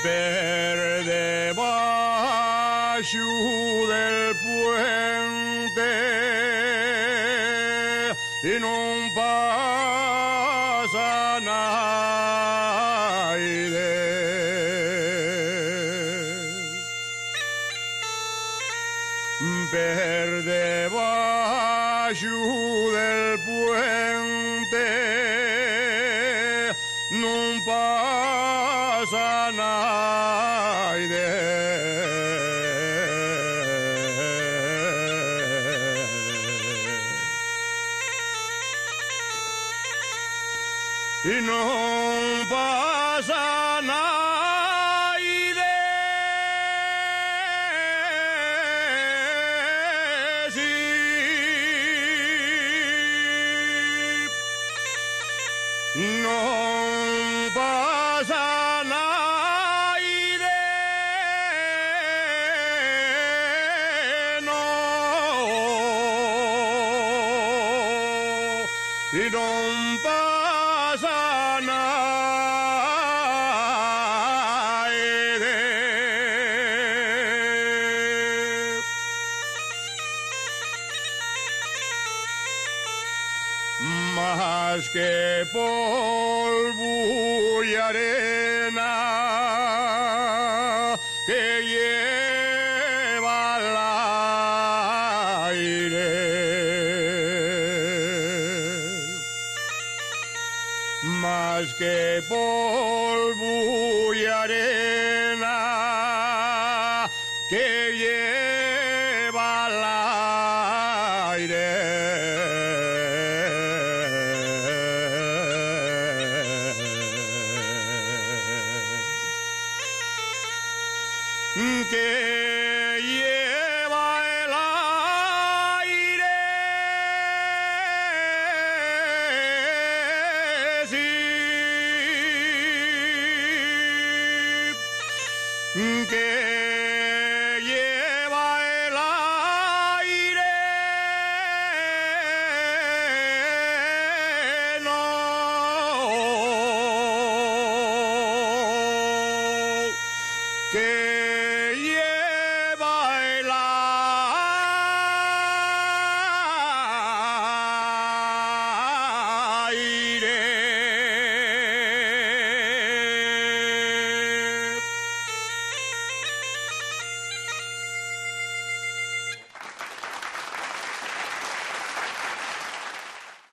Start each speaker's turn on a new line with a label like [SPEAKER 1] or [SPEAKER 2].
[SPEAKER 1] Per debaixo del puente y no pasa naide. Per debaixo del puente no pasa naide. Y no pasa naide. No pasa naide, no, y no pasa naide. Más que polvo y arena que lleva al aire. Más que polvo y arena que lleva al aire. Que lleva el aire, sí, que